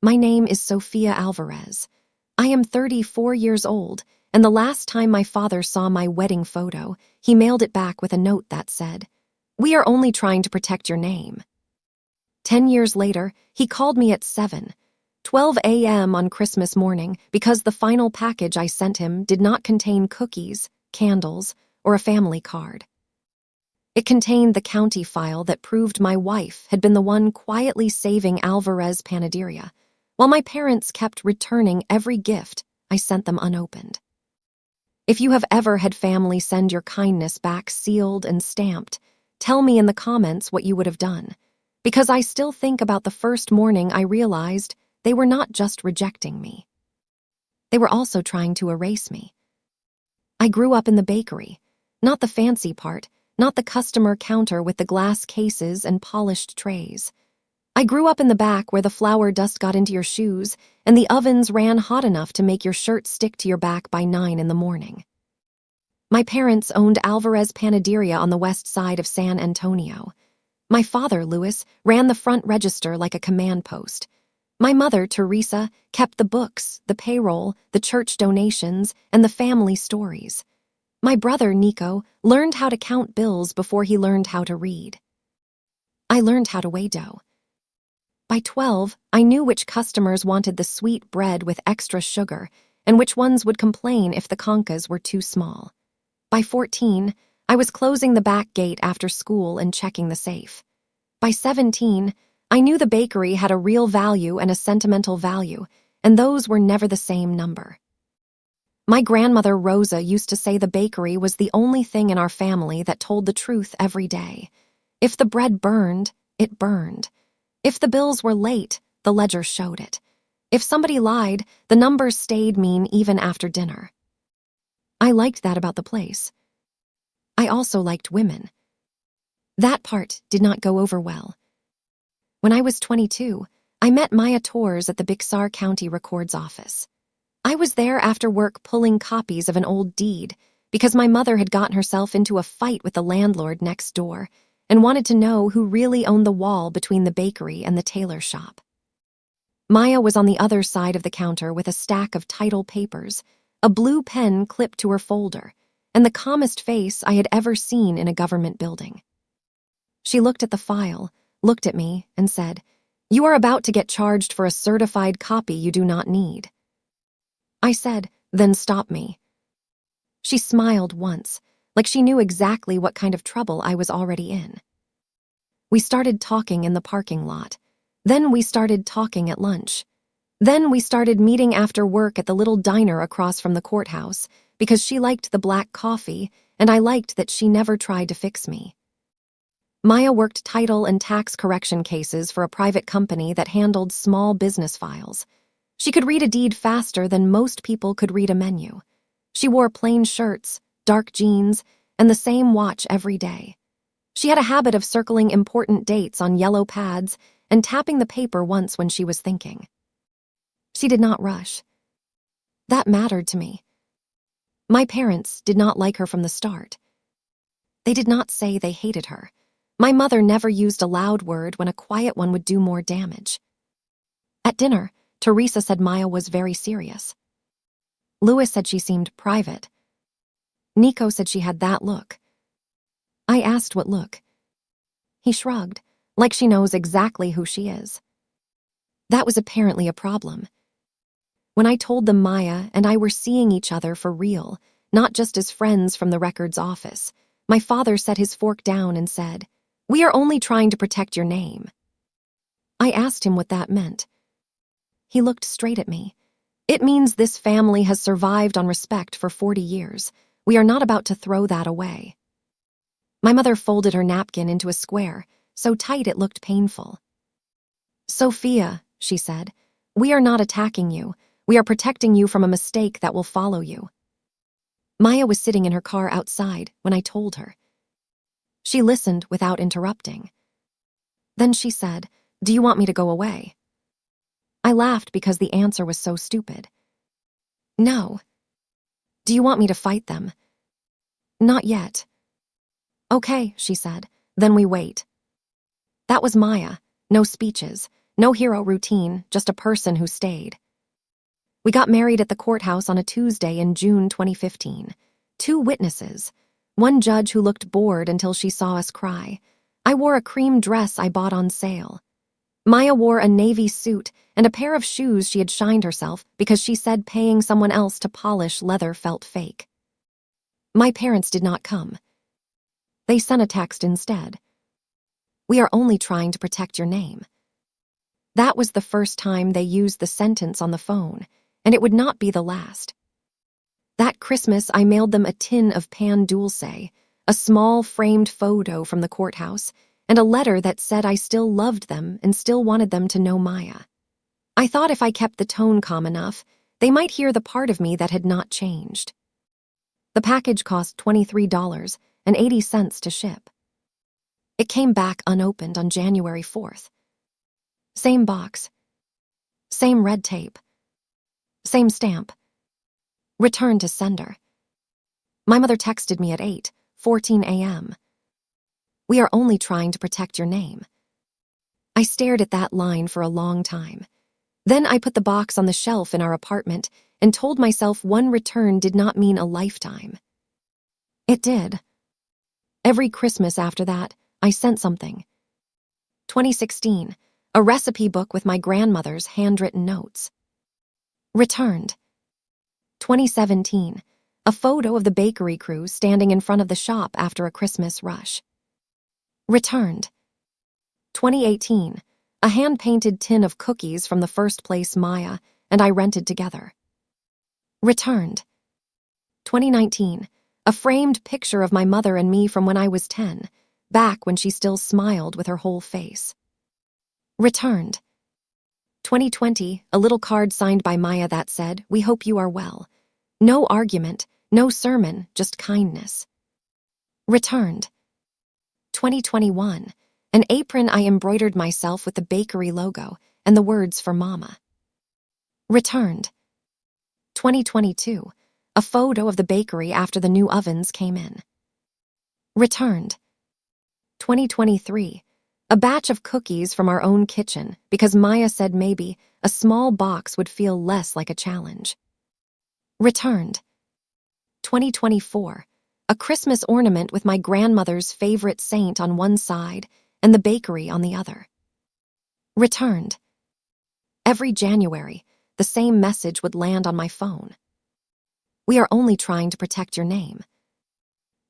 My name is Sofia Alvarez. I am 34 years old, and the last time my father saw my wedding photo, he mailed it back with a note that said, "We are only trying to protect your name." 10 years later, he called me at 7:12 a.m. on Christmas morning because the final package I sent him did not contain cookies, candles, or a family card. It contained the county file that proved my wife had been the one quietly saving Alvarez Panaderia, while my parents kept returning every gift I sent them unopened. If you have ever had family send your kindness back sealed and stamped, tell me in the comments what you would have done, because I still think about the first morning I realized they were not just rejecting me. They were also trying to erase me. I grew up in the bakery, not the fancy part, not the customer counter with the glass cases and polished trays. I grew up in the back where the flour dust got into your shoes and the ovens ran hot enough to make your shirt stick to your back by 9 in the morning. My parents owned Alvarez Panaderia on the west side of San Antonio. My father, Louis, ran the front register like a command post. My mother, Teresa, kept the books, the payroll, the church donations, and the family stories. My brother, Nico, learned how to count bills before he learned how to read. I learned how to weigh dough. By 12, I knew which customers wanted the sweet bread with extra sugar and which ones would complain if the conchas were too small. By 14, I was closing the back gate after school and checking the safe. By 17, I knew the bakery had a real value and a sentimental value, and those were never the same number. My grandmother Rosa used to say the bakery was the only thing in our family that told the truth every day. If the bread burned, it burned. If the bills were late, the ledger showed it. If somebody lied, the numbers stayed mean even after dinner. I liked that about the place. I also liked women. That part did not go over well. When I was 22, I met Maya Torres at the Bixar County Records Office. I was there after work pulling copies of an old deed because my mother had gotten herself into a fight with the landlord next door and wanted to know who really owned the wall between the bakery and the tailor shop. Maya was on the other side of the counter with a stack of title papers, a blue pen clipped to her folder, and the calmest face I had ever seen in a government building. She looked at the file, looked at me, and said, "You are about to get charged for a certified copy you do not need." I said, "Then stop me." She smiled once, like she knew exactly what kind of trouble I was already in. We started talking in the parking lot. Then we started talking at lunch. Then we started meeting after work at the little diner across from the courthouse because she liked the black coffee and I liked that she never tried to fix me. Maya worked title and tax correction cases for a private company that handled small business files. She could read a deed faster than most people could read a menu. She wore plain shirts, dark jeans, and the same watch every day. She had a habit of circling important dates on yellow pads and tapping the paper once when she was thinking. She did not rush. That mattered to me. My parents did not like her from the start. They did not say they hated her. My mother never used a loud word when a quiet one would do more damage. At dinner, Teresa said Maya was very serious. Louis said she seemed private. Nico said she had that look. I asked what look. He shrugged, like she knows exactly who she is. That was apparently a problem. When I told them Maya and I were seeing each other for real, not just as friends from the records office, my father set his fork down and said, "We are only trying to protect your name." I asked him what that meant. He looked straight at me. "It means this family has survived on respect for 40 years. We are not about to throw that away." My mother folded her napkin into a square, so tight it looked painful. "Sofia," she said, "we are not attacking you. We are protecting you from a mistake that will follow you." Maya was sitting in her car outside when I told her. She listened without interrupting. Then she said, "Do you want me to go away?" I laughed because the answer was so stupid. "No." "Do you want me to fight them?" "Not yet." "Okay," she said. "Then we wait." That was Maya. No speeches, No hero routine, just a person who stayed. We got married at the courthouse on a Tuesday in June 2015. 2 witnesses. 1 judge who looked bored until she saw us cry. I wore a cream dress I bought on sale. Maya wore a navy suit and a pair of shoes she had shined herself because she said paying someone else to polish leather felt fake. My parents did not come. They sent a text instead. We are only trying to protect your name. That was the first time they used the sentence on the phone, and it would not be the last. That Christmas, I mailed them a tin of pan dulce, a small framed photo from the courthouse, and a letter that said I still loved them and still wanted them to know Maya. I thought if I kept the tone calm enough, they might hear the part of me that had not changed. The package cost $23.80 to ship. It came back unopened on January 4th. Same box. Same red tape. Same stamp. Return to sender. My mother texted me at 8:14 a.m. We are only trying to protect your name. I stared at that line for a long time. Then I put the box on the shelf in our apartment and told myself one return did not mean a lifetime. It did. Every Christmas after that, I sent something. 2016, a recipe book with my grandmother's handwritten notes. Returned. 2017, a photo of the bakery crew standing in front of the shop after a Christmas rush. Returned. 2018, a hand-painted tin of cookies from the first place Maya and I rented together. Returned. 2019, a framed picture of my mother and me from when I was 10, back when she still smiled with her whole face. Returned. 2020, a little card signed by Maya that said, "We hope you are well." No argument, no sermon, just kindness. Returned. 2021, an apron I embroidered myself with the bakery logo and the words for Mama. Returned. 2022, a photo of the bakery after the new ovens came in. Returned. 2023, a batch of cookies from our own kitchen because Maya said maybe a small box would feel less like a challenge. Returned. 2024, a Christmas ornament with my grandmother's favorite saint on one side and the bakery on the other. Returned. Every January, the same message would land on my phone. We are only trying to protect your name.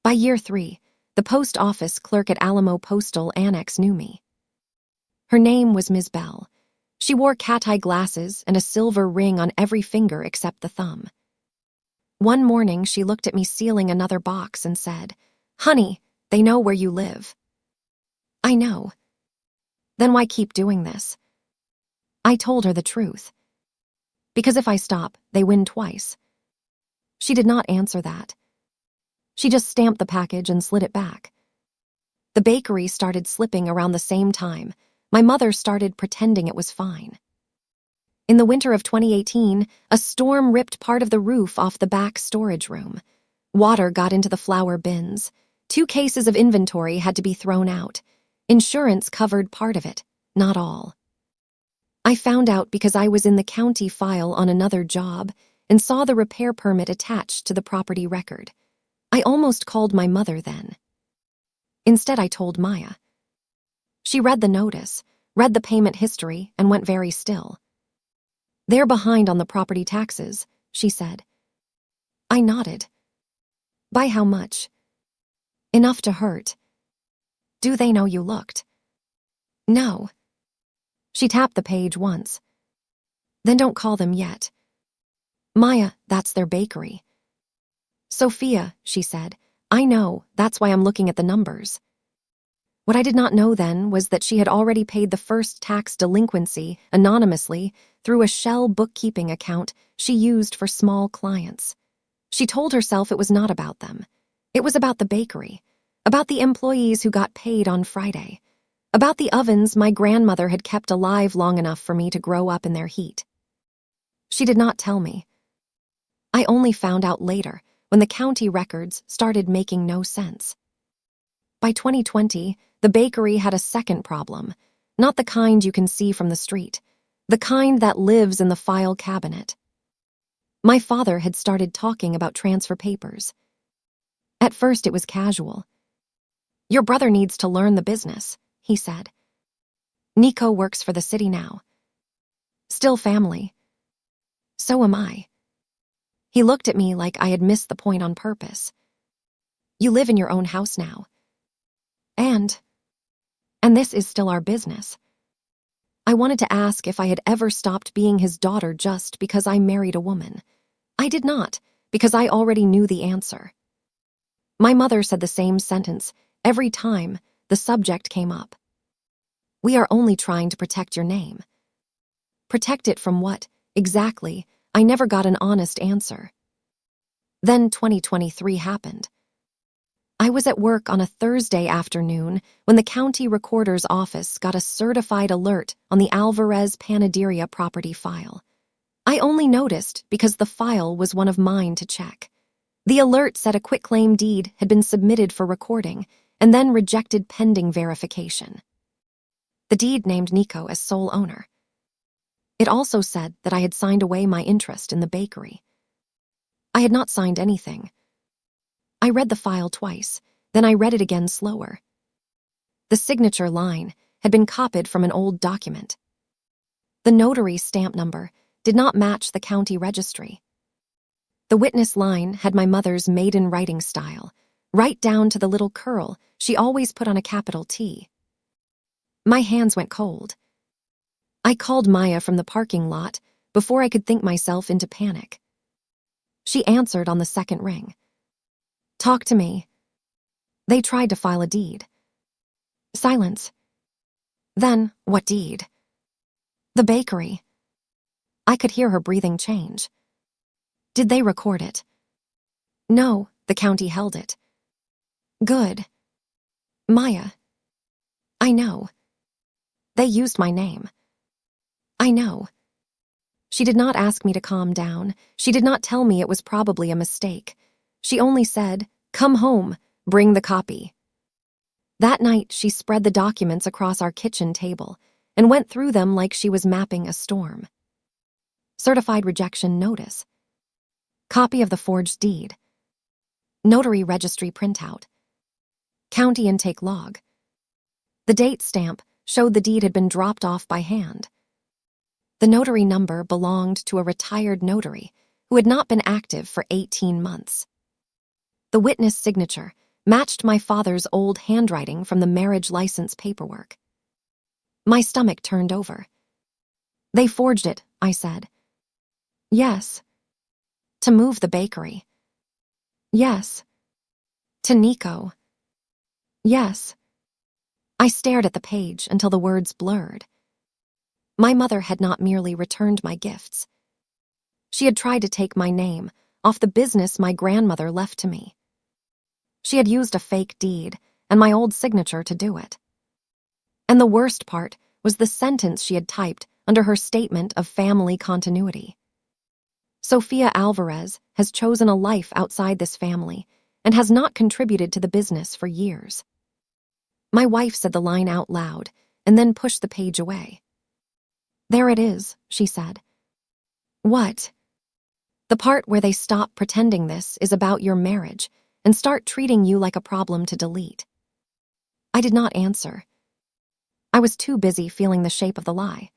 By year 3, the post office clerk at Alamo Postal Annex knew me. Her name was Ms. Bell. She wore cat-eye glasses and a silver ring on every finger except the thumb. One morning, she looked at me sealing another box and said, "Honey, they know where you live." I know. Then why keep doing this? I told her the truth. Because if I stop, they win twice. She did not answer that. She just stamped the package and slid it back. The bakery started slipping around the same time. My mother started pretending it was fine. In the winter of 2018, a storm ripped part of the roof off the back storage room. Water got into the flour bins. 2 cases of inventory had to be thrown out. Insurance covered part of it, not all. I found out because I was in the county file on another job and saw the repair permit attached to the property record. I almost called my mother then. Instead, I told Maya. She read the notice, read the payment history, and went very still. "They're behind on the property taxes," she said. I nodded. "By how much?" "Enough to hurt." "Do they know you looked?" "No." She tapped the page once. "Then don't call them yet." "Maya, that's their bakery." "Sofia," she said, "I know, that's why I'm looking at the numbers." What I did not know then was that she had already paid the first tax delinquency anonymously through a shell bookkeeping account she used for small clients. She told herself it was not about them. It was about the bakery, about the employees who got paid on Friday, about the ovens my grandmother had kept alive long enough for me to grow up in their heat. She did not tell me. I only found out later, when the county records started making no sense. By 2020, the bakery had a second problem. Not the kind you can see from the street, the kind that lives in the file cabinet. My father had started talking about transfer papers. At first it was casual. "Your brother needs to learn the business," he said. "Nico works for the city now. Still family. So am I." He looked at me like I had missed the point on purpose. "You live in your own house now. And this is still our business." I wanted to ask if I had ever stopped being his daughter just because I married a woman. I did not, because I already knew the answer. My mother said the same sentence every time the subject came up. "We are only trying to protect your name." Protect it from what, exactly? I never got an honest answer. Then 2023 happened. I was at work on a Thursday afternoon when the county recorder's office got a certified alert on the Alvarez Panaderia property file. I only noticed because the file was one of mine to check. The alert said a quitclaim deed had been submitted for recording and then rejected pending verification. The deed named Nico as sole owner. It also said that I had signed away my interest in the bakery. I had not signed anything. I read the file twice, then I read it again slower. The signature line had been copied from an old document. The notary stamp number did not match the county registry. The witness line had my mother's maiden writing style, right down to the little curl she always put on a capital T. My hands went cold. I called Maya from the parking lot before I could think myself into panic. She answered on the second ring. "Talk to me." "They tried to file a deed." Silence. "Then, what deed?" "The bakery." I could hear her breathing change. "Did they record it?" "No, the county held it." "Good." "Maya." "I know. They used my name." "I know." She did not ask me to calm down. She did not tell me it was probably a mistake. She only said, "Come home, bring the copy." That night, she spread the documents across our kitchen table and went through them like she was mapping a storm. Certified rejection notice. Copy of the forged deed. Notary registry printout. County intake log. The date stamp showed the deed had been dropped off by hand. The notary number belonged to a retired notary who had not been active for 18 months. The witness signature matched my father's old handwriting from the marriage license paperwork. My stomach turned over. "They forged it," I said. "Yes." "To move the bakery." "Yes." "To Nico." "Yes." I stared at the page until the words blurred. My mother had not merely returned my gifts. She had tried to take my name off the business my grandmother left to me. She had used a fake deed and my old signature to do it. And the worst part was the sentence she had typed under her statement of family continuity. "Sofia Alvarez has chosen a life outside this family and has not contributed to the business for years." My wife said the line out loud and then pushed the page away. "There it is," she said. "What?" "The part where they stop pretending this is about your marriage and start treating you like a problem to delete." I did not answer. I was too busy feeling the shape of the lie.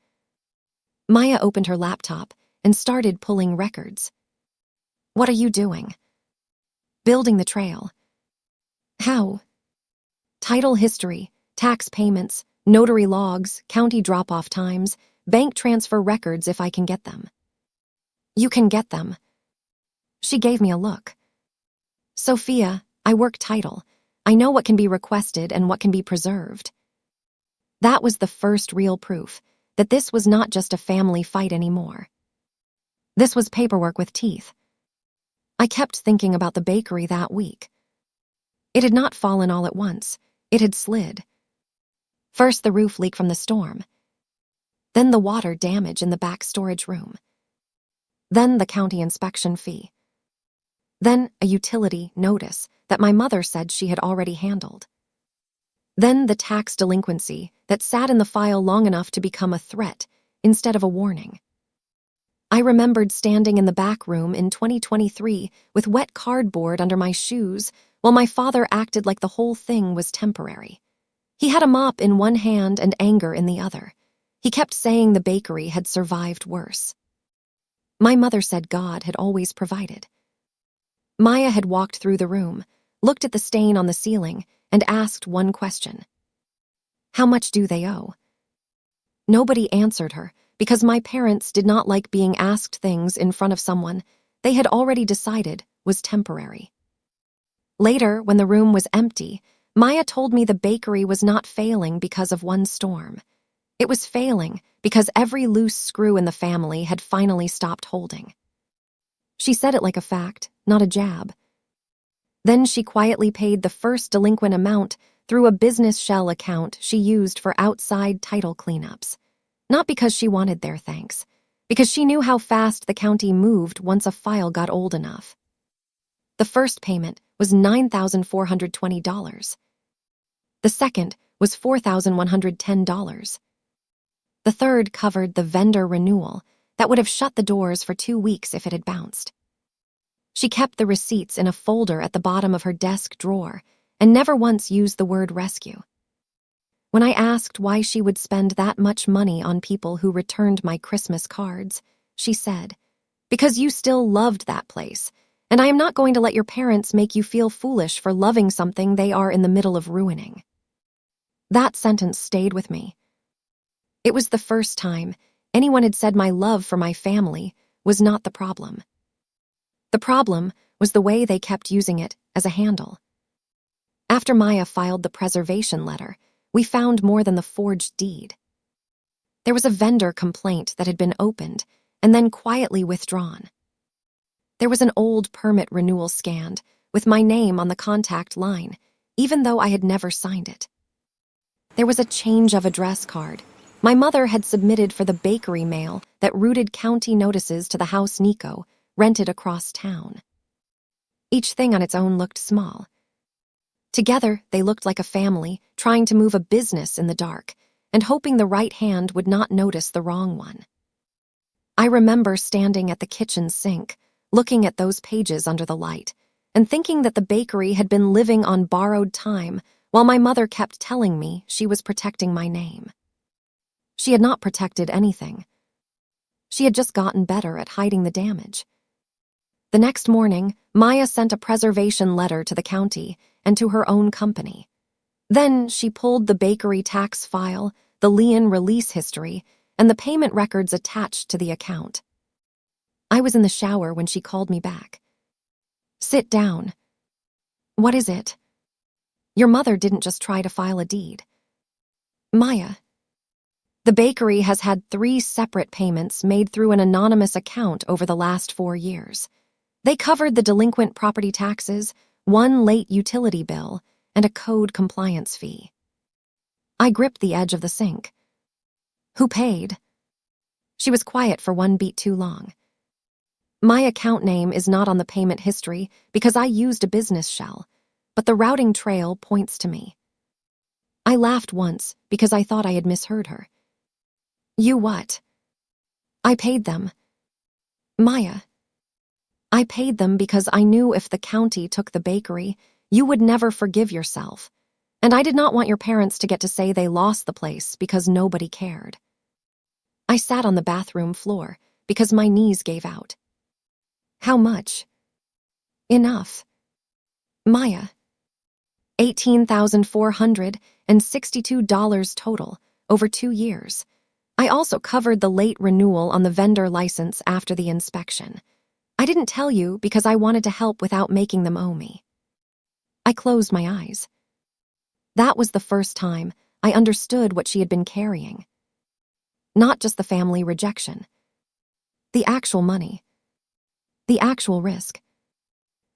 Maya opened her laptop and started pulling records. "What are you doing?" "Building the trail." "How?" "Title history, tax payments, notary logs, county drop-off times, bank transfer records if I can get them." "You can get them." She gave me a look. "Sofia, I work title. I know what can be requested and what can be preserved." That was the first real proof that this was not just a family fight anymore. This was paperwork with teeth. I kept thinking about the bakery that week. It had not fallen all at once. It had slid. First the roof leak from the storm. Then the water damage in the back storage room. Then the county inspection fee. Then a utility notice that my mother said she had already handled. Then the tax delinquency that sat in the file long enough to become a threat instead of a warning. I remembered standing in the back room in 2023 with wet cardboard under my shoes while my father acted like the whole thing was temporary. He had a mop in one hand and anger in the other. He kept saying the bakery had survived worse. My mother said God had always provided. Maya had walked through the room, looked at the stain on the ceiling, and asked one question. How much do they owe? Nobody answered her because my parents did not like being asked things in front of someone they had already decided was temporary. Later, when the room was empty, Maya told me the bakery was not failing because of one storm. It was failing because every loose screw in the family had finally stopped holding. She said it like a fact, not a jab. Then she quietly paid the first delinquent amount through a business shell account she used for outside title cleanups. Not because she wanted their thanks, because she knew how fast the county moved once a file got old enough. The first payment was $9,420. The second was $4,110. The third covered the vendor renewal that would have shut the doors for 2 weeks if it had bounced. She kept the receipts in a folder at the bottom of her desk drawer and never once used the word rescue. When I asked why she would spend that much money on people who returned my Christmas cards, she said, "Because you still loved that place, and I am not going to let your parents make you feel foolish for loving something they are in the middle of ruining." That sentence stayed with me. It was the first time anyone had said my love for my family was not the problem. The problem was the way they kept using it as a handle. After Maya filed the preservation letter, we found more than the forged deed. There was a vendor complaint that had been opened and then quietly withdrawn. There was an old permit renewal scanned with my name on the contact line, even though I had never signed it. There was a change of address card. My mother had submitted for the bakery mail that routed county notices to the house Nico rented across town. Each thing on its own looked small. Together, they looked like a family trying to move a business in the dark and hoping the right hand would not notice the wrong one. I remember standing at the kitchen sink, looking at those pages under the light, and thinking that the bakery had been living on borrowed time while my mother kept telling me she was protecting my name. She had not protected anything. She had just gotten better at hiding the damage. The next morning, Maya sent a preservation letter to the county and to her own company. Then she pulled the bakery tax file, the lien release history, and the payment records attached to the account. I was in the shower when she called me back. "Sit down." "What is it?" "Your mother didn't just try to file a deed." "Maya, the bakery has had 3 separate payments made through an anonymous account over the last 4 years. They covered the delinquent property taxes, 1 late utility bill, and a code compliance fee." I gripped the edge of the sink. "Who paid?" She was quiet for 1 beat too long. "My account name is not on the payment history because I used a business shell, but the routing trail points to me." I laughed once because I thought I had misheard her. "You what?" "I paid them." "Maya, I paid them because I knew if the county took the bakery, you would never forgive yourself, and I did not want your parents to get to say they lost the place because nobody cared." I sat on the bathroom floor because my knees gave out. "How much?" "Enough." "Maya, $18,462 total, over 2 years. I also covered the late renewal on the vendor license after the inspection. I didn't tell you because I wanted to help without making them owe me." I closed my eyes. That was the first time I understood what she had been carrying. Not just the family rejection. The actual money. The actual risk.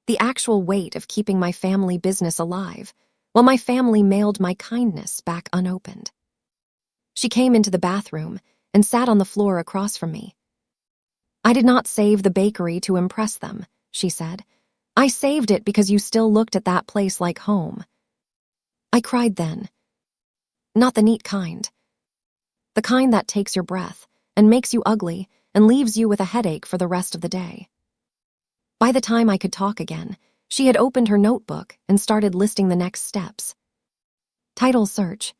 The actual weight of keeping my family business alive while my family mailed my kindness back unopened. She came into the bathroom and sat on the floor across from me. "I did not save the bakery to impress them," she said. "I saved it because you still looked at that place like home." I cried then, Not the neat kind. The kind that takes your breath and makes you ugly and leaves you with a headache for the rest of the day. By the time I could talk again, she had opened her notebook and started listing the next steps. Title search.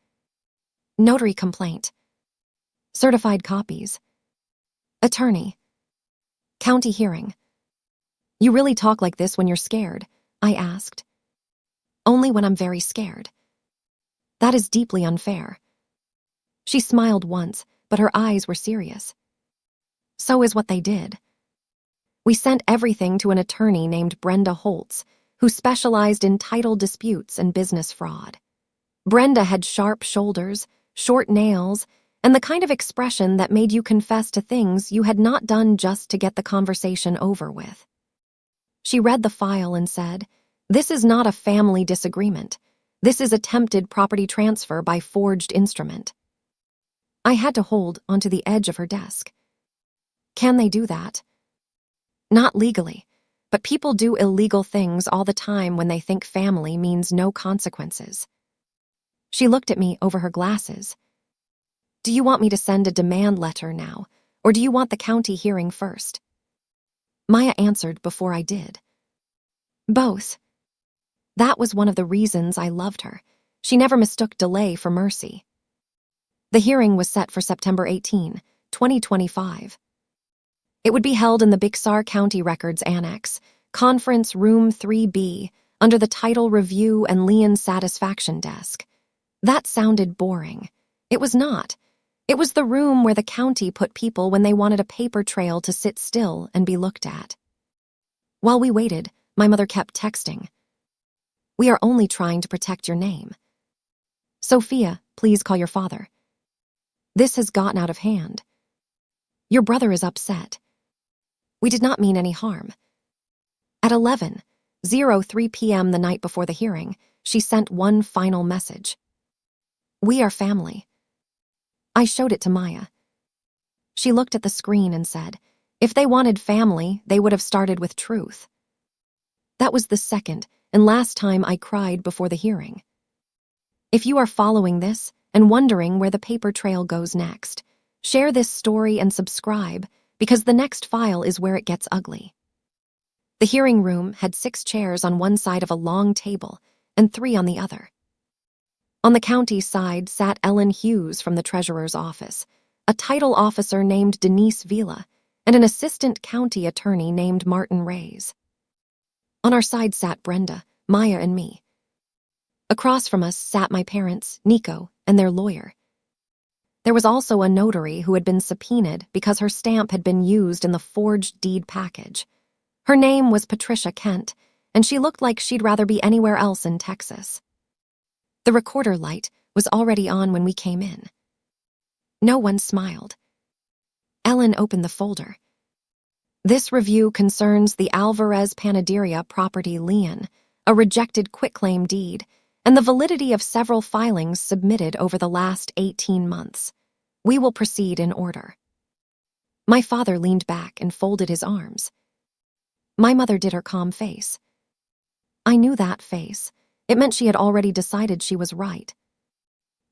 Notary complaint. Certified copies. Attorney. County hearing. You really talk like this when you're scared? I asked. Only when I'm very scared. That is deeply unfair. She smiled once, but her eyes were serious. So is what they did. We sent everything to an attorney named Brenda Holtz, who specialized in title disputes and business fraud. Brenda had sharp shoulders, short nails, and the kind of expression that made you confess to things you had not done just to get the conversation over with. She read the file and said, "This is not a family disagreement. This is attempted property transfer by forged instrument." I had to hold onto the edge of her desk. Can they do that? Not legally, but people do illegal things all the time when they think family means no consequences. She looked at me over her glasses. Do you want me to send a demand letter now, or do you want the county hearing first? Maya answered before I did. Both. That was one of the reasons I loved her. She never mistook delay for mercy. The hearing was set for September 18, 2025. It would be held in the Bixar County Records Annex, Conference Room 3B, under the Title Review and Lien Satisfaction Desk. That sounded boring. It was not. It was the room where the county put people when they wanted a paper trail to sit still and be looked at. While we waited, my mother kept texting. We are only trying to protect your name. Sofia, please call your father. This has gotten out of hand. Your brother is upset. We did not mean any harm. At 11:03 p.m. the night before the hearing, she sent one final message. We are family. I showed it to Maya. She looked at the screen and said, if they wanted family, they would have started with truth. That was the second and last time I cried before the hearing. If you are following this and wondering where the paper trail goes next, share this story and subscribe, because the next file is where it gets ugly. The hearing room had 6 chairs on one side of a long table and 3 on the other. On the county side sat Ellen Hughes from the treasurer's office, a title officer named Denise Vila, and an assistant county attorney named Martin Reyes. On our side sat Brenda, Maya, and me. Across from us sat my parents, Nico, and their lawyer. There was also a notary who had been subpoenaed because her stamp had been used in the forged deed package. Her name was Patricia Kent, and she looked like she'd rather be anywhere else in Texas. The recorder light was already on when we came in. No one smiled. Ellen opened the folder. This review concerns the Alvarez Panaderia property lien, a rejected quitclaim deed, and the validity of several filings submitted over the last 18 months. We will proceed in order. My father leaned back and folded his arms. My mother did her calm face. I knew that face. It meant she had already decided she was right.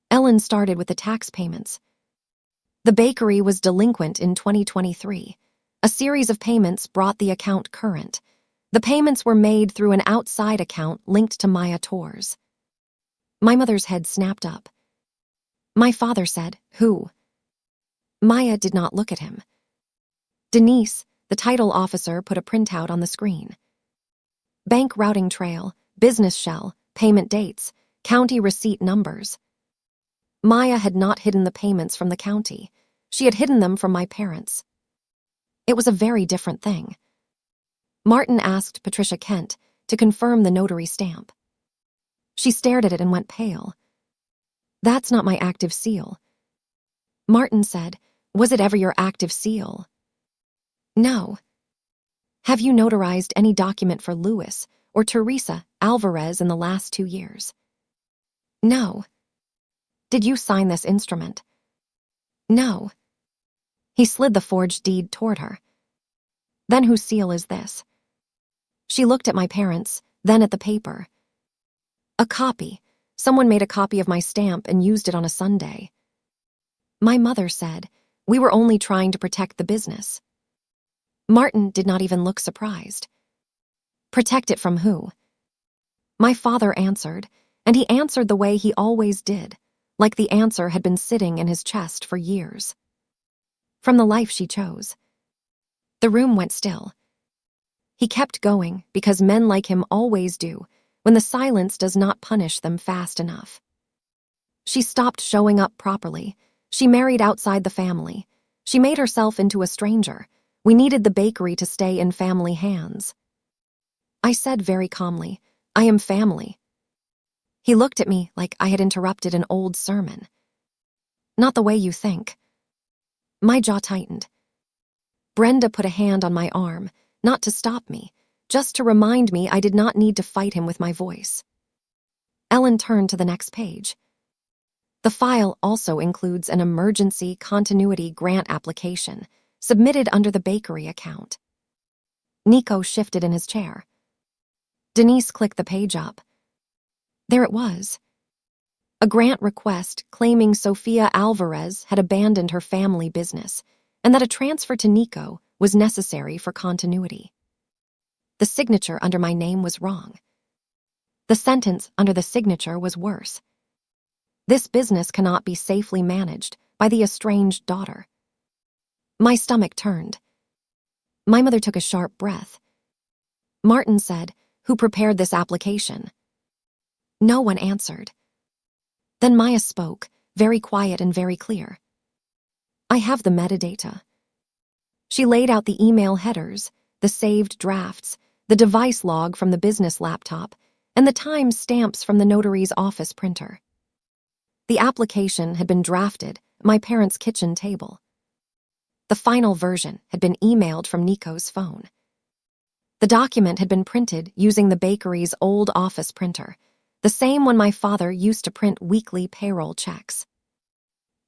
Ellen started with the tax payments. The bakery was delinquent in 2023. A series of payments brought the account current. The payments were made through an outside account linked to Maya Torres. My mother's head snapped up. My father said, "Who?" Maya did not look at him. Denise, the title officer, put a printout on the screen. Bank routing trail, business shell, payment dates, county receipt numbers. Maya had not hidden the payments from the county. She had hidden them from my parents. It was a very different thing. Martin asked Patricia Kent to confirm the notary stamp. She stared at it and went pale. That's not my active seal. Martin said, was it ever your active seal? No. Have you notarized any document for Louis or Teresa Alvarez in the last 2 years? No. Did you sign this instrument? No. He slid the forged deed toward her. Then whose seal is this? She looked at my parents, then at the paper. A copy. Someone made a copy of my stamp and used it on a Sunday. My mother said, we were only trying to protect the business. Martin did not even look surprised. Protect it from who? My father answered, and he answered the way he always did, like the answer had been sitting in his chest for years. From the life she chose. The room went still. He kept going because men like him always do when the silence does not punish them fast enough. She stopped showing up properly. She married outside the family. She made herself into a stranger. We needed the bakery to stay in family hands. I said very calmly, I am family. He looked at me like I had interrupted an old sermon. Not the way you think. My jaw tightened. Brenda put a hand on my arm, not to stop me, just to remind me I did not need to fight him with my voice. Ellen turned to the next page. The file also includes an emergency continuity grant application submitted under the bakery account. Nico shifted in his chair. Denise clicked the page up. There it was. A grant request claiming Sofia Alvarez had abandoned her family business and that a transfer to Nico was necessary for continuity. The signature under my name was wrong. The sentence under the signature was worse. This business cannot be safely managed by the estranged daughter. My stomach turned. My mother took a sharp breath. Martin said, who prepared this application? No one answered. Then Maya spoke, very quiet and very clear. I have the metadata. She laid out the email headers, the saved drafts, the device log from the business laptop, and the time stamps from the notary's office printer. The application had been drafted at my parents' kitchen table. The final version had been emailed from Nico's phone. The document had been printed using the bakery's old office printer, the same one my father used to print weekly payroll checks.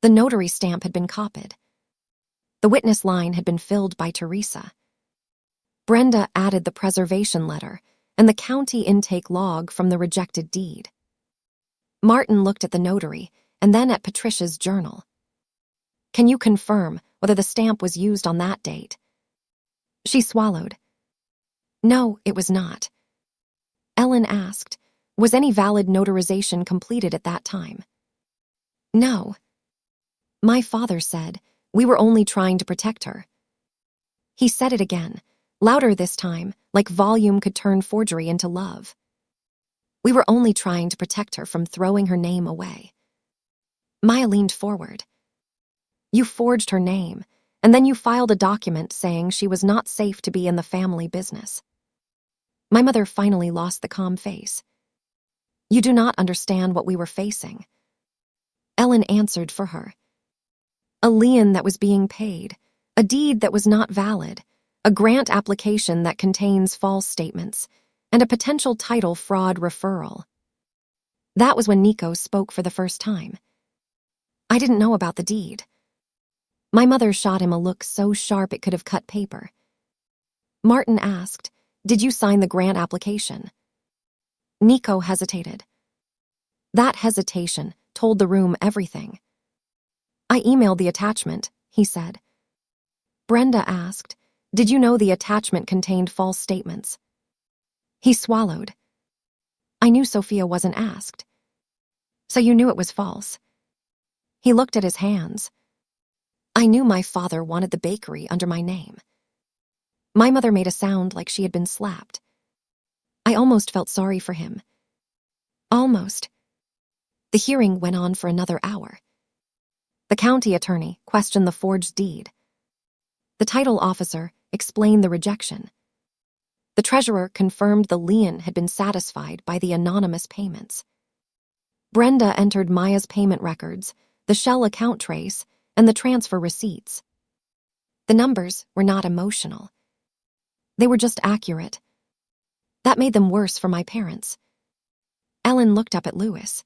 The notary stamp had been copied. The witness line had been filled by Teresa. Brenda added the preservation letter and the county intake log from the rejected deed. Martin looked at the notary and then at Patricia's journal. Can you confirm whether the stamp was used on that date? She swallowed. No, it was not. Ellen asked, was any valid notarization completed at that time? No. My father said, we were only trying to protect her. He said it again, louder this time, like volume could turn forgery into love. We were only trying to protect her from throwing her name away. Maya leaned forward. You forged her name, and then you filed a document saying she was not safe to be in the family business. My mother finally lost the calm face. You do not understand what we were facing. Ellen answered for her. A lien that was being paid, a deed that was not valid, a grant application that contains false statements, and a potential title fraud referral. That was when Nico spoke for the first time. I didn't know about the deed. My mother shot him a look so sharp it could have cut paper. Martin asked, did you sign the grant application? Nico hesitated. That hesitation told the room everything. I emailed the attachment, he said. Brenda asked, did you know the attachment contained false statements? He swallowed. I knew Sofia wasn't asked. So you knew it was false. He looked at his hands. I knew my father wanted the bakery under my name. My mother made a sound like she had been slapped. I almost felt sorry for him. Almost. The hearing went on for another hour. The county attorney questioned the forged deed. The title officer explained the rejection. The treasurer confirmed the lien had been satisfied by the anonymous payments. Brenda entered Maya's payment records, the Shell account trace, and the transfer receipts. The numbers were not emotional. They were just accurate. That made them worse for my parents. Ellen looked up at Louis.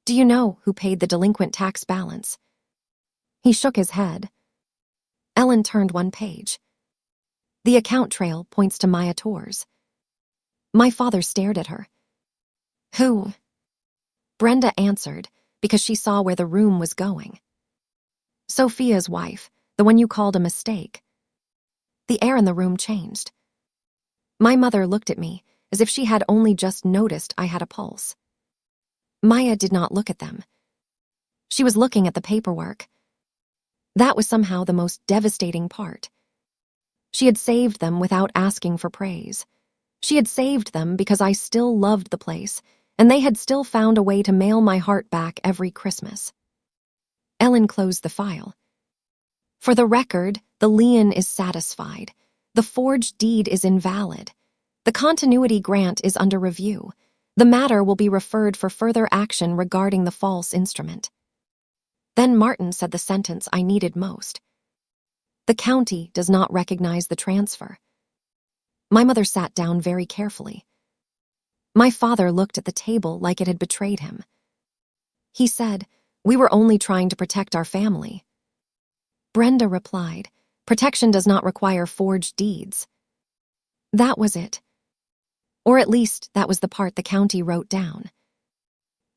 Do you know who paid the delinquent tax balance? He shook his head. Ellen turned one page. The account trail points to Maya Torres. My father stared at her. Who? Brenda answered because she saw where the room was going. Sofia's wife, the one you called a mistake. The air in the room changed. My mother looked at me as if she had only just noticed I had a pulse. Maya did not look at them. She was looking at the paperwork. That was somehow the most devastating part. She had saved them without asking for praise. She had saved them because I still loved the place, and they had still found a way to mail my heart back every Christmas. Ellen closed the file. For the record, the lien is satisfied. The forged deed is invalid. The continuity grant is under review. The matter will be referred for further action regarding the false instrument. Then Martin said the sentence I needed most. The county does not recognize the transfer. My mother sat down very carefully. My father looked at the table like it had betrayed him. He said, "We were only trying to protect our family." Brenda replied, "Protection does not require forged deeds." That was it. Or at least that was the part the county wrote down.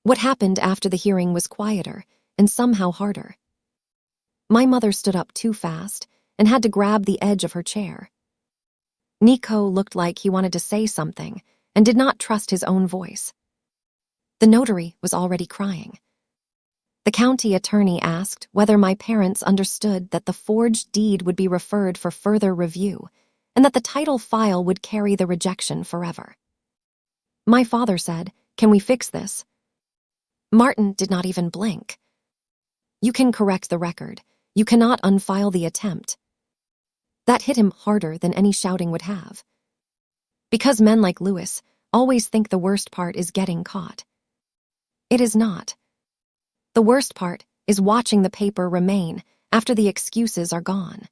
What happened after the hearing was quieter and somehow harder. My mother stood up too fast and had to grab the edge of her chair. Nico looked like he wanted to say something and did not trust his own voice. The notary was already crying. The county attorney asked whether my parents understood that the forged deed would be referred for further review and that the title file would carry the rejection forever. My father said, "Can we fix this?" Martin did not even blink. "You can correct the record. You cannot unfile the attempt." That hit him harder than any shouting would have. Because men like Lewis always think the worst part is getting caught. It is not. The worst part is watching the paper remain after the excuses are gone.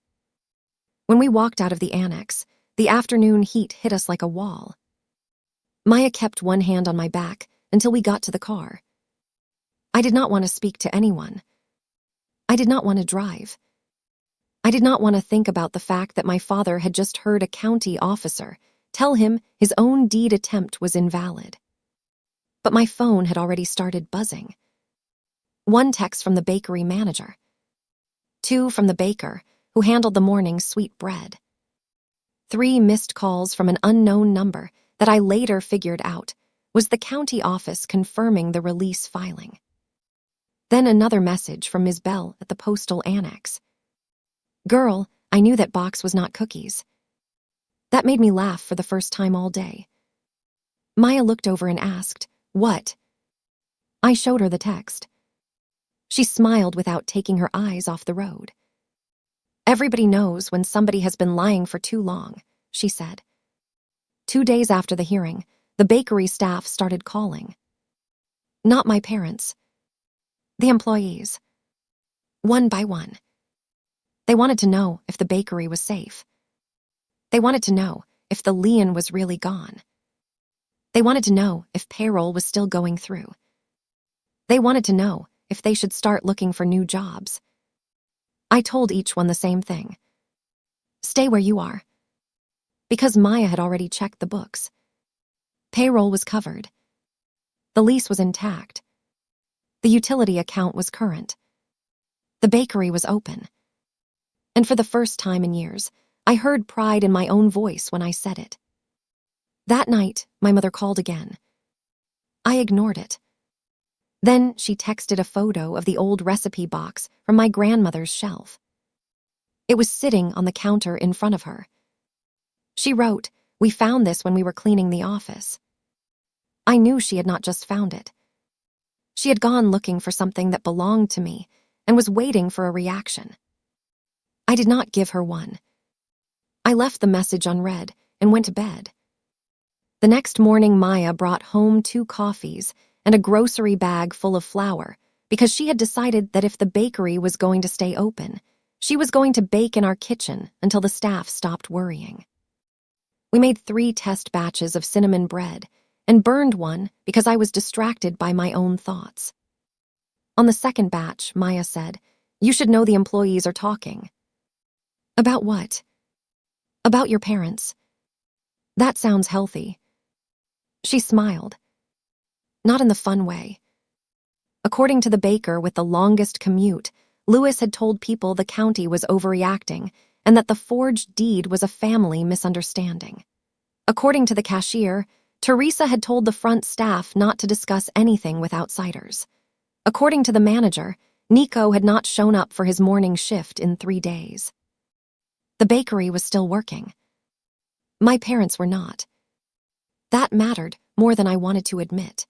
When we walked out of the annex, the afternoon heat hit us like a wall. Maya kept one hand on my back until we got to the car. I did not want to speak to anyone. I did not want to drive. I did not want to think about the fact that my father had just heard a county officer tell him his own deed attempt was invalid. But my phone had already started buzzing. One text from the bakery manager. Two from the baker, who handled the morning's sweet bread. 3 missed calls from an unknown number that I later figured out was the county office confirming the release filing. Then another message from Ms. Bell at the postal annex. "Girl, I knew that box was not cookies." That made me laugh for the first time all day. Maya looked over and asked, "What?" I showed her the text. She smiled without taking her eyes off the road. "Everybody knows when somebody has been lying for too long," she said. 2 days after the hearing, the bakery staff started calling. Not my parents. The employees. One by one. They wanted to know if the bakery was safe. They wanted to know if the lien was really gone. They wanted to know if payroll was still going through. They wanted to know if they should start looking for new jobs. I told each one the same thing. Stay where you are. Because Maya had already checked the books. Payroll was covered. The lease was intact. The utility account was current. The bakery was open. And for the first time in years, I heard pride in my own voice when I said it. That night, my mother called again. I ignored it. Then she texted a photo of the old recipe box from my grandmother's shelf. It was sitting on the counter in front of her. She wrote, "We found this when we were cleaning the office." I knew she had not just found it. She had gone looking for something that belonged to me and was waiting for a reaction. I did not give her one. I left the message unread and went to bed. The next morning, Maya brought home 2 coffees and a grocery bag full of flour because she had decided that if the bakery was going to stay open, she was going to bake in our kitchen until the staff stopped worrying. We made 3 test batches of cinnamon bread and burned one because I was distracted by my own thoughts. On the second batch, Maya said, "You should know the employees are talking." About what? About your parents. That sounds healthy. She smiled. Not in the fun way. According to the baker with the longest commute, Lewis had told people the county was overreacting and that the forged deed was a family misunderstanding. According to the cashier, Teresa had told the front staff not to discuss anything with outsiders. According to the manager, Nico had not shown up for his morning shift in 3 days. The bakery was still working. My parents were not. That mattered more than I wanted to admit.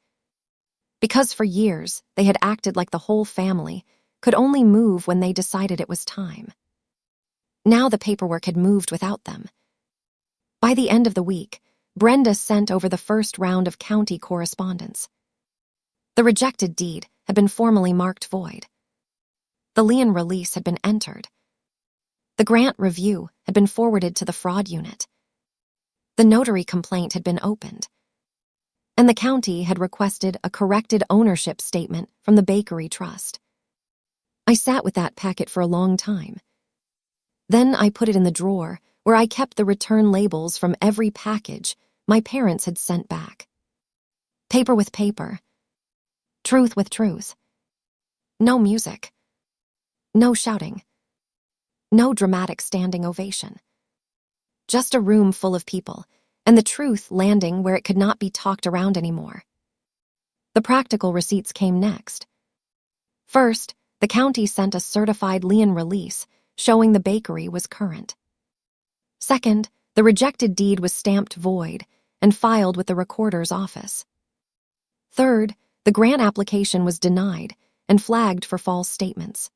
Because for years, they had acted like the whole family could only move when they decided it was time. Now the paperwork had moved without them. By the end of the week, Brenda sent over the first round of county correspondence. The rejected deed had been formally marked void. The lien release had been entered. The grant review had been forwarded to the fraud unit. The notary complaint had been opened. And the county had requested a corrected ownership statement from the bakery trust. I sat with that packet for a long time. Then I put it in the drawer where I kept the return labels from every package my parents had sent back. Paper with paper. Truth with truth. No music. No shouting. No dramatic standing ovation. Just a room full of people, and the truth landing where it could not be talked around anymore. The practical receipts came next. First, the county sent a certified lien release showing the bakery was current. Second, the rejected deed was stamped void and filed with the recorder's office. Third, the grant application was denied and flagged for false statements.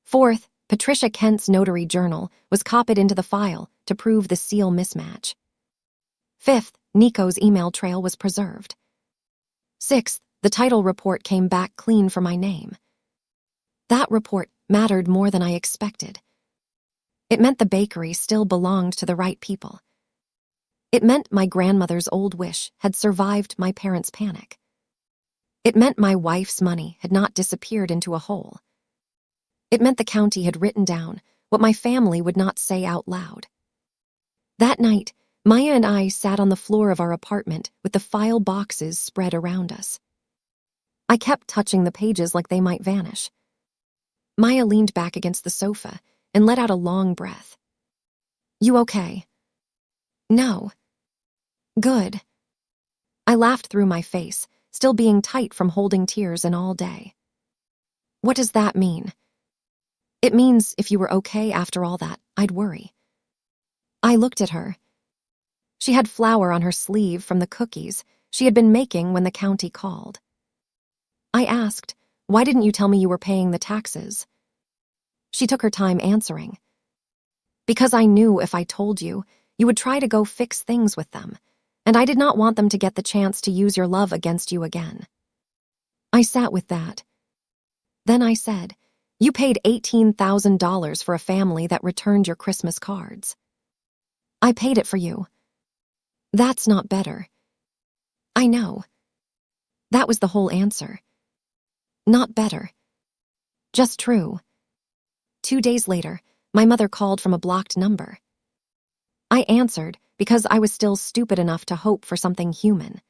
Fourth, Patricia Kent's notary journal was copied into the file to prove the seal mismatch. Fifth, Nico's email trail was preserved. Sixth, the title report came back clean for my name. That report mattered more than I expected. It meant the bakery still belonged to the right people. It meant my grandmother's old wish had survived my parents' panic. It meant my wife's money had not disappeared into a hole. It meant the county had written down what my family would not say out loud. That night, Maya and I sat on the floor of our apartment with the file boxes spread around us. I kept touching the pages like they might vanish. Maya leaned back against the sofa and let out a long breath. "You okay?" "No." "Good." I laughed through my face, still being tight from holding tears in all day. "What does that mean?" "It means if you were okay after all that, I'd worry." I looked at her. She had flour on her sleeve from the cookies she had been making when the county called. I asked, "Why didn't you tell me you were paying the taxes?" She took her time answering. "Because I knew if I told you, you would try to go fix things with them, and I did not want them to get the chance to use your love against you again." I sat with that. Then I said, "You paid $18,000 for a family that returned your Christmas cards." "I paid it for you." "That's not better." "I know." That was the whole answer. Not better. Just true. 2 days later, my mother called from a blocked number. I answered because I was still stupid enough to hope for something human.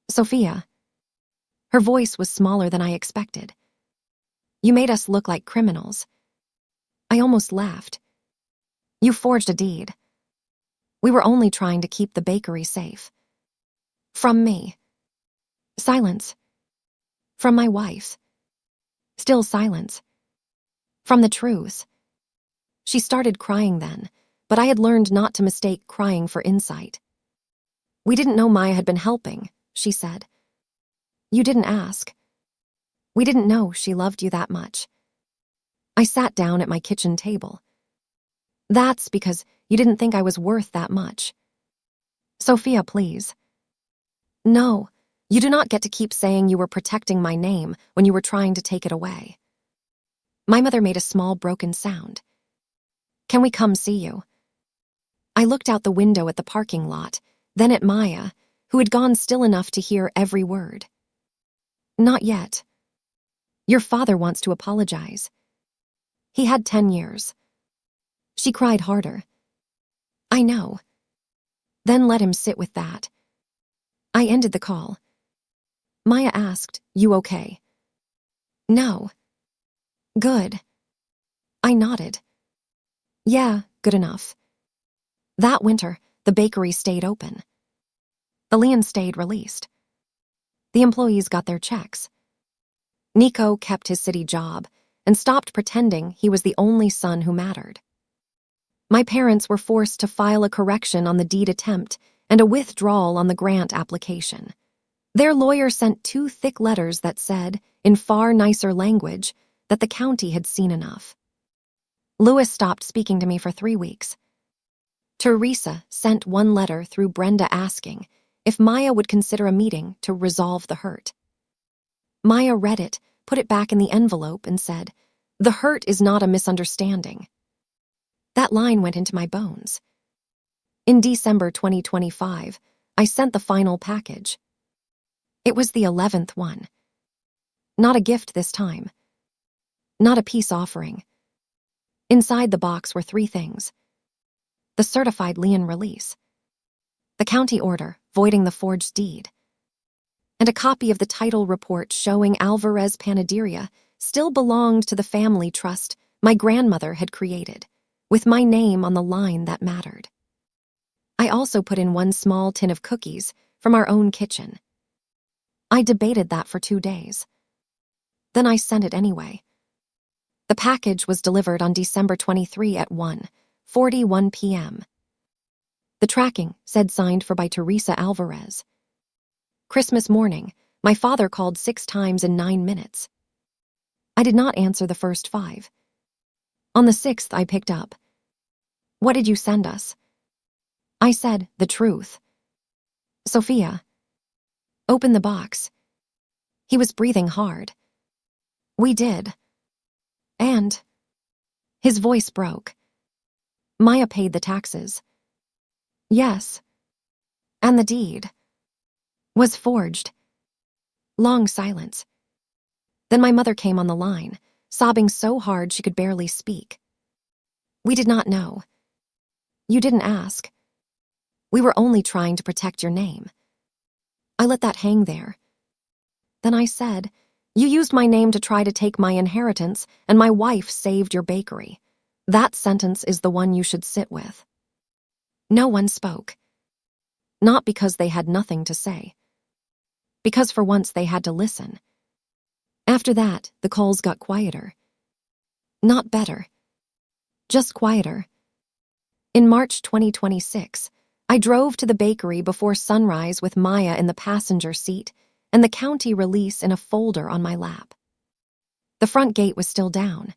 "Sofia." Her voice was smaller than I expected. "You made us look like criminals." I almost laughed. "You forged a deed." "We were only trying to keep the bakery safe." "From me." Silence. "From my wife." Still silence. "From the truth." She started crying then, but I had learned not to mistake crying for insight. "We didn't know Maya had been helping," she said. "You didn't ask. We didn't know she loved you that much." I sat down at my kitchen table. "That's because you didn't think I was worth that much." "Sofia, please." "No, you do not get to keep saying you were protecting my name when you were trying to take it away." My mother made a small broken sound. "Can we come see you?" I looked out the window at the parking lot, then at Maya, who had gone still enough to hear every word. "Not yet. Your father wants to apologize. He had 10 years. She cried harder. "I know." Then let him sit with that. I ended the call. Maya asked, "You okay?" No. Good. I nodded. Yeah, good enough. That winter, the bakery stayed open. The liens stayed released. The employees got their checks. Nico kept his city job and stopped pretending he was the only son who mattered. My parents were forced to file a correction on the deed attempt and a withdrawal on the grant application. Their lawyer sent 2 thick letters that said, in far nicer language, that the county had seen enough. Louis stopped speaking to me for 3 weeks. Teresa sent 1 letter through Brenda asking if Maya would consider a meeting to resolve the hurt. Maya read it, put it back in the envelope, and said, "The hurt is not a misunderstanding." That line went into my bones. In December 2025, I sent the final package. It was the 11th one. Not a gift this time. Not a peace offering. Inside the box were 3 things. The certified lien release, the county order voiding the forged deed, and a copy of the title report showing Alvarez Panaderia still belonged to the family trust my grandmother had created, with my name on the line that mattered. I also put in 1 small tin of cookies from our own kitchen. I debated that for 2 days. Then I sent it anyway. The package was delivered on December 23 at 1:41 p.m. The tracking said signed for by Teresa Alvarez. Christmas morning, my father called 6 times in 9 minutes. I did not answer the first 5. On the 6th, I picked up. "What did you send us?" I said, "The truth." "Sofia." "Open the box." He was breathing hard. "We did. And..." His voice broke. "Maya paid the taxes." "Yes. And the deed was forged." Long silence. Then my mother came on the line, sobbing so hard she could barely speak. "We did not know. You didn't ask. We were only trying to protect your name." I let that hang there. Then I said, "You used my name to try to take my inheritance, and my wife saved your bakery. That sentence is the one you should sit with." No one spoke. Not because they had nothing to say. Because for once they had to listen. After that, the calls got quieter. Not better. Just quieter. In March 2026, I drove to the bakery before sunrise with Maya in the passenger seat and the county release in a folder on my lap. The front gate was still down.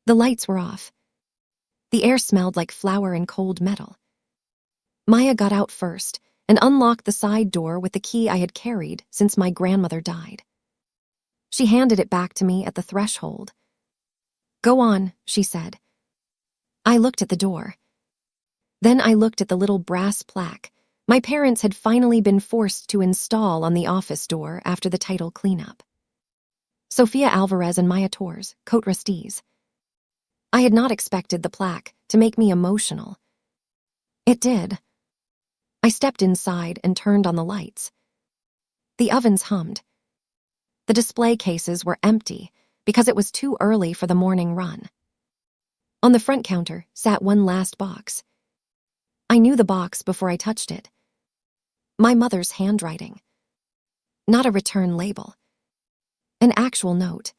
The lights were off. The air smelled like flour and cold metal. Maya got out first and unlocked the side door with the key I had carried since my grandmother died. She handed it back to me at the threshold. "Go on," she said. I looked at the door. Then I looked at the little brass plaque my parents had finally been forced to install on the office door after the title cleanup. Sofia Alvarez and Maya Torres, co-trustees. I had not expected the plaque to make me emotional. It did. I stepped inside and turned on the lights. The ovens hummed. The display cases were empty because it was too early for the morning run. On the front counter sat 1 last box. I knew the box before I touched it. My mother's handwriting. Not a return label. An actual note.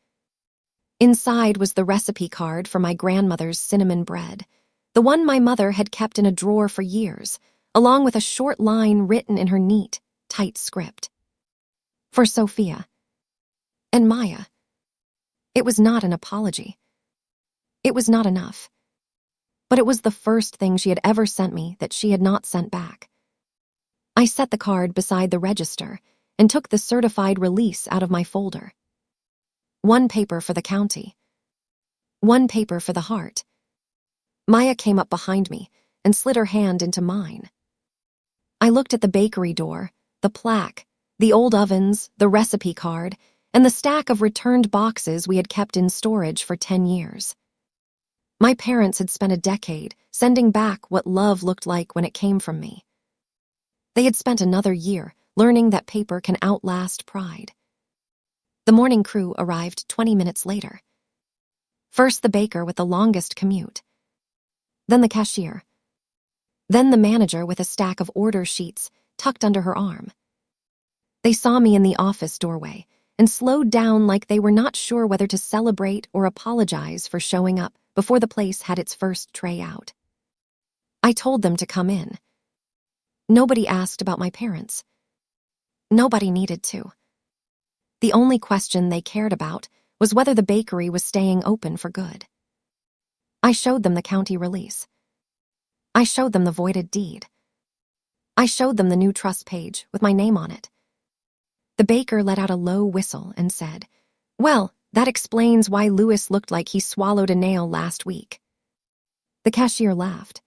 Inside was the recipe card for my grandmother's cinnamon bread, the one my mother had kept in a drawer for years, along with a short line written in her neat, tight script. For Sofia. And Maya. It was not an apology. It was not enough. But it was the first thing she had ever sent me that she had not sent back. I set the card beside the register and took the certified release out of my folder. 1 paper for the county. 1 paper for the heart. Maya came up behind me and slid her hand into mine. I looked at the bakery door, the plaque, the old ovens, the recipe card, and the stack of returned boxes we had kept in storage for 10 years. My parents had spent a decade sending back what love looked like when it came from me. They had spent another year learning that paper can outlast pride. The morning crew arrived 20 minutes later. First the baker with the longest commute. Then the cashier. Then the manager with a stack of order sheets tucked under her arm. They saw me in the office doorway and slowed down like they were not sure whether to celebrate or apologize for showing up before the place had its first tray out. I told them to come in. Nobody asked about my parents. Nobody needed to. The only question they cared about was whether the bakery was staying open for good. I showed them the county release. I showed them the voided deed. I showed them the new trust page with my name on it. The baker let out a low whistle and said, "Well, that explains why Louis looked like he swallowed a nail last week." The cashier laughed.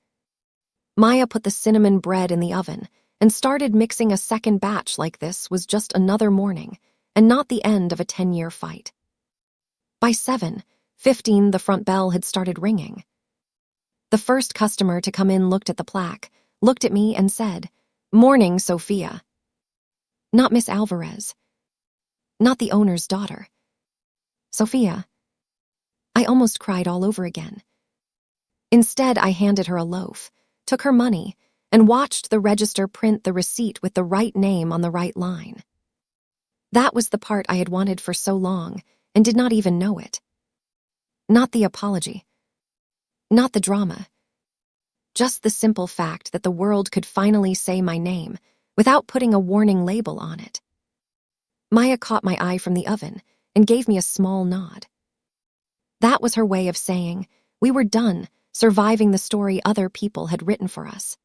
Maya put the cinnamon bread in the oven and started mixing a second batch like this was just another morning and not the end of a 10-year fight. By 7:15, the front bell had started ringing. The first customer to come in looked at the plaque, looked at me and said, "Morning, Sofia." Not Miss Alvarez. Not the owner's daughter. Sofia. I almost cried all over again. Instead, I handed her a loaf, took her money, and watched the register print the receipt with the right name on the right line. That was the part I had wanted for so long and did not even know it. Not the apology. Not the drama. Just the simple fact that the world could finally say my name without putting a warning label on it. Maya caught my eye from the oven and gave me a small nod. That was her way of saying we were done surviving the story other people had written for us.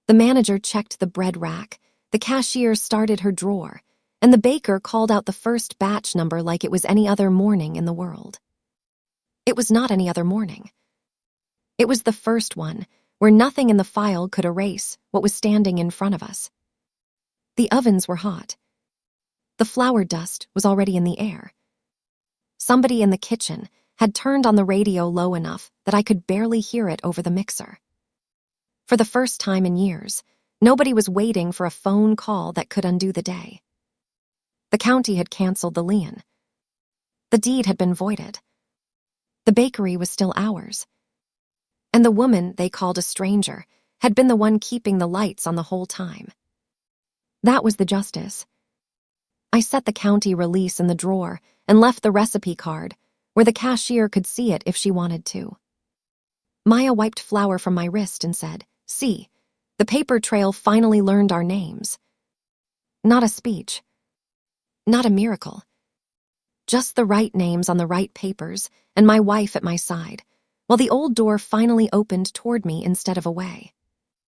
The manager checked the bread rack, the cashier started her drawer, and the baker called out the first batch number like it was any other morning in the world. It was not any other morning. It was the first one, where nothing in the file could erase what was standing in front of us. The ovens were hot. The flour dust was already in the air. Somebody in the kitchen had turned on the radio low enough that I could barely hear it over the mixer. For the first time in years, nobody was waiting for a phone call that could undo the day. The county had canceled the lien. The deed had been voided. The bakery was still ours. And the woman they called a stranger had been the one keeping the lights on the whole time. That was the justice. I set the county release in the drawer and left the recipe card where the cashier could see it if she wanted to. Maya wiped flour from my wrist and said, "See, the paper trail finally learned our names." Not a speech. Not a miracle. Just the right names on the right papers and my wife at my side, while the old door finally opened toward me instead of away.